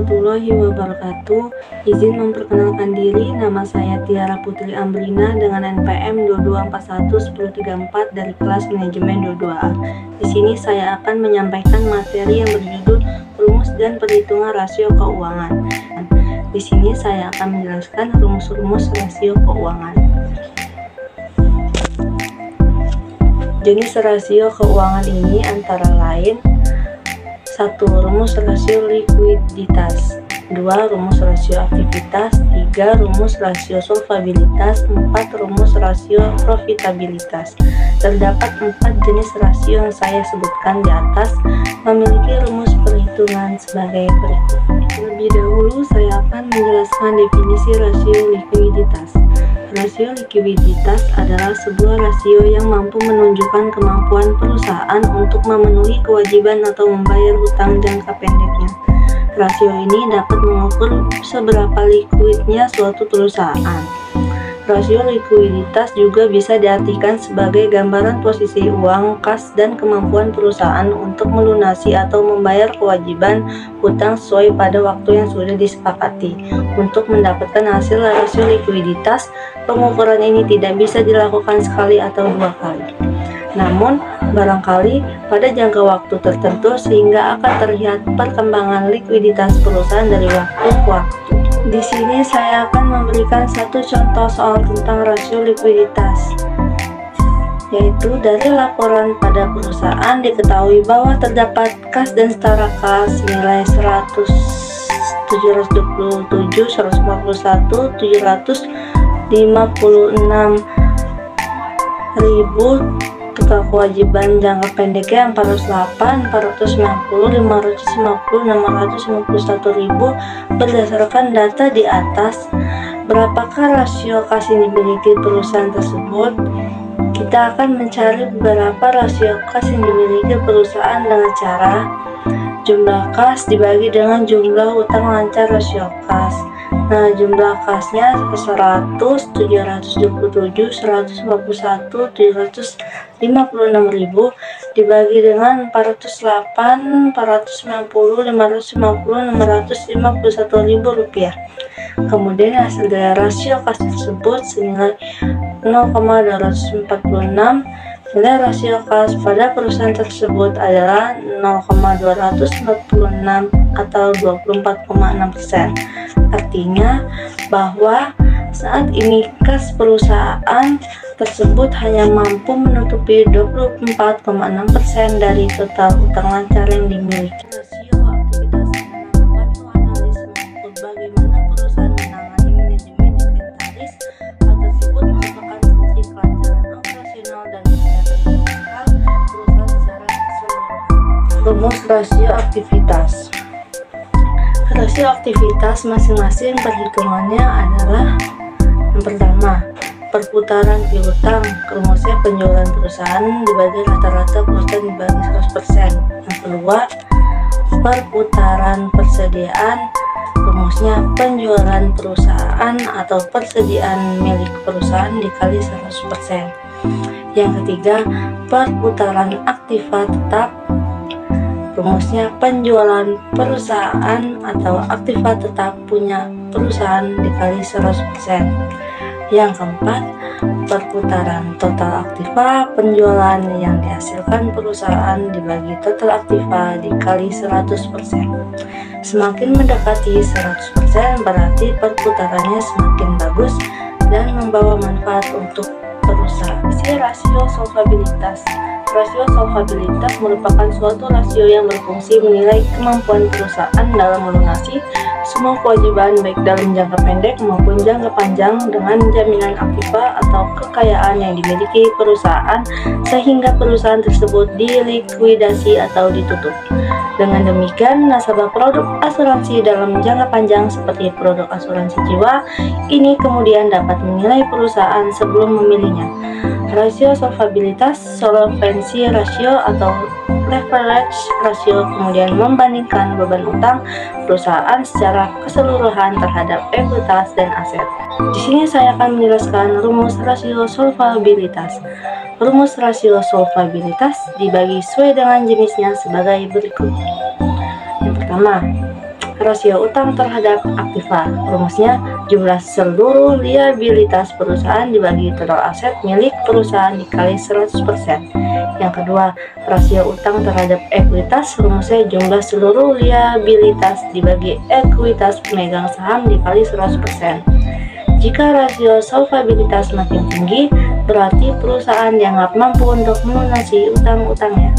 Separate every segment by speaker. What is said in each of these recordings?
Speaker 1: warahmatullahi wabarakatuh. Izin memperkenalkan diri, nama saya Tiara Putri Ambrina dengan NPM 22411034 dari kelas manajemen 22A. Di sini saya akan menyampaikan materi yang berjudul rumus dan perhitungan rasio keuangan. Di sini saya akan menjelaskan rumus-rumus rasio keuangan. Jenis rasio keuangan ini antara lain: 1. Rumus rasio likuiditas, 2. Rumus rasio aktivitas, 3. Rumus rasio solvabilitas, 4. Rumus rasio profitabilitas. Terdapat 4 jenis rasio yang saya sebutkan di atas memiliki rumus perhitungan sebagai berikut. Terlebih dahulu saya akan menjelaskan definisi rasio likuiditas. Rasio likuiditas adalah sebuah rasio yang mampu menunjukkan kemampuan perusahaan untuk memenuhi kewajiban atau membayar hutang jangka pendeknya. Rasio ini dapat mengukur seberapa likuidnya suatu perusahaan. Rasio likuiditas juga bisa diartikan sebagai gambaran posisi uang kas dan kemampuan perusahaan untuk melunasi atau membayar kewajiban hutang sesuai pada waktu yang sudah disepakati. Untuk mendapatkan hasil rasio likuiditas, pengukuran ini tidak bisa dilakukan sekali atau dua kali. Namun, barangkali pada jangka waktu tertentu sehingga akan terlihat perkembangan likuiditas perusahaan dari waktu ke waktu. Di sini saya akan memberikan satu contoh soal tentang rasio likuiditas, yaitu dari laporan pada perusahaan diketahui bahwa terdapat kas dan setara kas nilai 727, 151, 756.000, total kewajiban jangka pendeknya 408, 490, 550, 651.000. Berdasarkan data di atas, berapakah rasio kas yang dimiliki perusahaan tersebut? Kita akan mencari beberapa rasio kas yang dimiliki perusahaan dengan cara jumlah kas dibagi dengan jumlah utang lancar rasio kas. Nah, jumlah kasnya 100, 727, 151, 756.000 dibagi dengan 408, 490, 550, 651.000 rupiah. Kemudian hasil dari rasio kas tersebut senilai 0,246. Nilai rasio kas pada perusahaan tersebut adalah 0,246 atau 24,6%. Artinya bahwa saat ini kas perusahaan tersebut hanya mampu menutupi 24,6% dari total utang lancar yang dimiliki. Rasio aktivitas membantu analis mengukur bagaimana perusahaan menangani manajemen inventaris. Hal tersebut merupakan kunci kelancaran operasional dan kesehatan fiskal perusahaan secara keseluruhan. Rumus rasio aktivitas. Rasio aktivitas masing-masing perhitungannya adalah: yang pertama, perputaran piutang. Rumusnya penjualan perusahaan dibagi rata-rata perusahaan dibagi 100%. Yang kedua, perputaran persediaan. Rumusnya penjualan perusahaan atau persediaan milik perusahaan dikali 100%. Yang ketiga, perputaran aktiva tetap. Rumusnya penjualan perusahaan atau aktiva tetap punya perusahaan dikali 100%. Yang keempat, perputaran total aktiva. Penjualan yang dihasilkan perusahaan dibagi total aktiva dikali 100%. Semakin mendekati 100% berarti perputarannya semakin bagus dan membawa manfaat untuk perusahaan. Rasio solvabilitas. Rasio solvabilitas merupakan suatu rasio yang berfungsi menilai kemampuan perusahaan dalam melunasi semua kewajiban baik dalam jangka pendek maupun jangka panjang dengan jaminan aktiva atau kekayaan yang dimiliki perusahaan sehingga perusahaan tersebut dilikuidasi atau ditutup. Dengan demikian, nasabah produk asuransi dalam jangka panjang seperti produk asuransi jiwa ini kemudian dapat menilai perusahaan sebelum memilihnya. Rasio solvabilitas, solvency ratio atau leverage ratio kemudian membandingkan beban utang perusahaan secara keseluruhan terhadap ekuitas dan aset. Di sini saya akan menjelaskan rumus rasio solvabilitas. Rumus rasio solvabilitas dibagi sesuai dengan jenisnya sebagai berikut. Yang pertama, rasio utang terhadap aktiva. Rumusnya jumlah seluruh liabilitas perusahaan dibagi total aset milik perusahaan dikali 100%. Yang kedua, rasio utang terhadap ekuitas. Rumusnya jumlah seluruh liabilitas dibagi ekuitas pemegang saham dikali 100%. Jika rasio solvabilitas makin tinggi, berarti perusahaan dianggap mampu untuk melunasi utang-utangnya.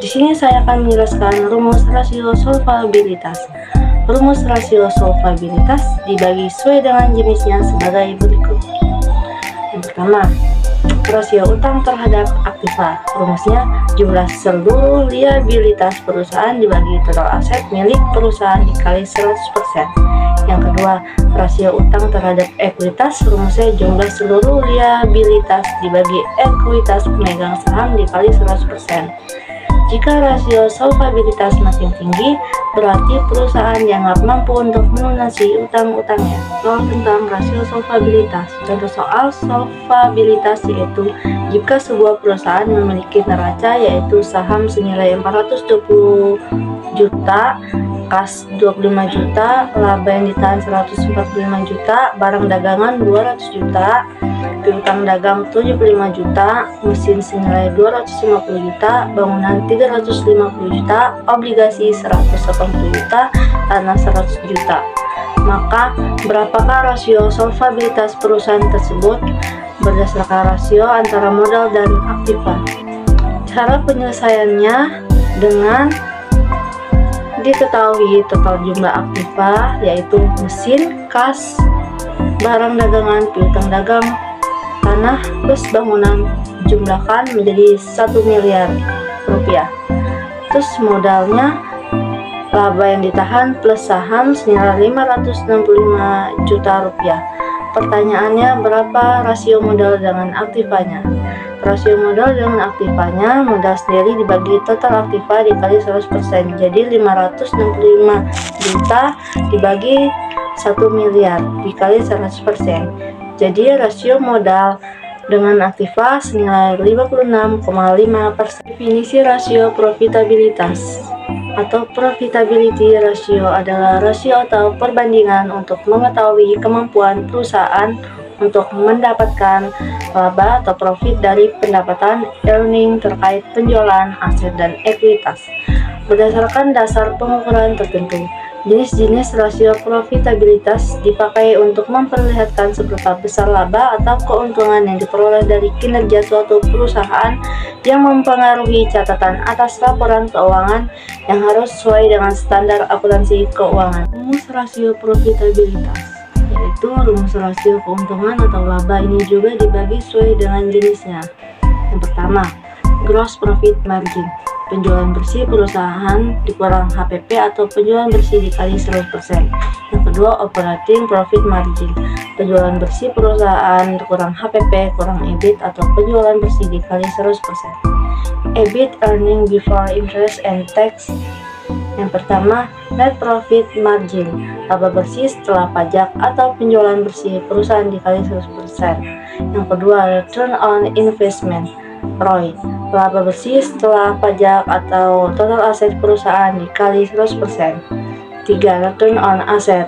Speaker 1: Di sini saya akan menjelaskan rumus rasio solvabilitas. Rumus rasio solvabilitas dibagi sesuai dengan jenisnya sebagai berikut. Yang pertama, rasio utang terhadap aktiva. Rumusnya jumlah seluruh liabilitas perusahaan dibagi total aset milik perusahaan dikali 100%. Yang kedua, rasio utang terhadap ekuitas. Rumusnya jumlah seluruh liabilitas dibagi ekuitas pemegang saham dikali 100%. Jika rasio solvabilitas makin tinggi, berarti perusahaan dianggap mampu untuk melunasi utang-utangnya. Soal tentang rasio solvabilitas. Contoh soal solvabilitas yaitu jika sebuah perusahaan memiliki neraca yaitu saham senilai 420 juta, kas 25 juta, laba yang ditahan 145 juta, barang dagangan 200 juta, piutang dagang 75 juta, mesin senilai 250 juta, bangunan 350 juta, obligasi 180 juta, tanah 100 juta. Maka berapakah rasio solvabilitas perusahaan tersebut berdasarkan rasio antara modal dan aktiva? Cara penyelesaiannya dengan diketahui total jumlah aktiva yaitu mesin, kas, barang dagangan, piutang dagang, tanah, plus bangunan, jumlahkan menjadi 1 miliar rupiah. Terus modalnya laba yang ditahan plus saham senilai 565 juta rupiah. Pertanyaannya, berapa rasio modal dengan aktivanya? Rasio modal dengan aktivanya, modal sendiri dibagi total aktiva dikali 100%. Jadi 565 juta dibagi 1 miliar dikali 100%. Jadi rasio modal dengan aktiva senilai 56,5%. Definisi rasio profitabilitas atau profitability ratio adalah rasio atau perbandingan untuk mengetahui kemampuan perusahaan untuk mendapatkan laba atau profit dari pendapatan earning terkait penjualan aset dan ekuitas. Berdasarkan dasar pengukuran tertentu, jenis-jenis rasio profitabilitas dipakai untuk memperlihatkan seberapa besar laba atau keuntungan yang diperoleh dari kinerja suatu perusahaan yang mempengaruhi catatan atas laporan keuangan yang harus sesuai dengan standar akuntansi keuangan. Rumus rasio profitabilitas yaitu rumus rasio keuntungan atau laba ini juga dibagi sesuai dengan jenisnya. Yang pertama, gross profit margin, penjualan bersih perusahaan dikurang HPP atau penjualan bersih dikali 100%. Yang kedua, operating profit margin, penjualan bersih perusahaan dikurang HPP kurang EBIT atau penjualan bersih dikali 100%. EBIT, earning before interest and tax. Yang pertama, net profit margin, laba bersih setelah pajak atau penjualan bersih perusahaan dikali 100%. Yang kedua, return on investment, ROI, laba bersih setelah pajak atau total aset perusahaan dikali 100%. 3. Return on asset,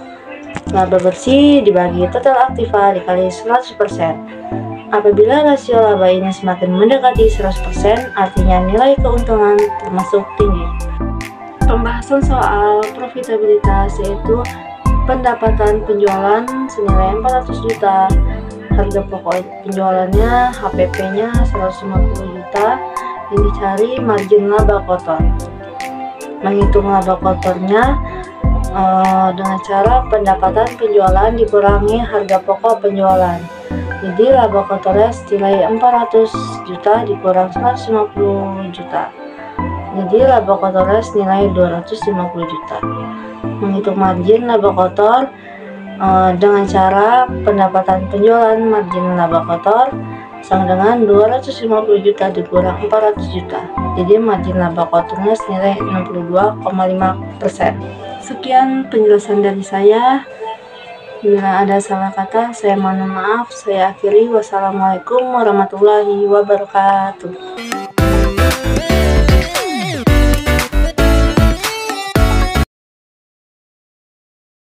Speaker 1: laba bersih dibagi total aktiva dikali 100%. Apabila rasio laba ini semakin mendekati 100%, artinya nilai keuntungan termasuk tinggi. Pembahasan soal profitabilitas yaitu pendapatan penjualan senilai 400 juta, harga pokok penjualannya HPP-nya 150 juta, yang dicari margin laba kotor. Menghitung laba kotornya dengan cara pendapatan penjualan dikurangi harga pokok penjualan. Jadi laba kotornya senilai 400 juta dikurang 150 juta. Jadi laba kotornya senilai 250 juta. Menghitung margin laba kotor dengan cara pendapatan penjualan margin laba kotor sama dengan 250 juta dikurang 400 juta. Jadi margin laba kotornya senilai 62,5%. Sekian penjelasan dari saya. Bila ada salah kata, saya mohon maaf. Saya akhiri. Wassalamualaikum warahmatullahi wabarakatuh.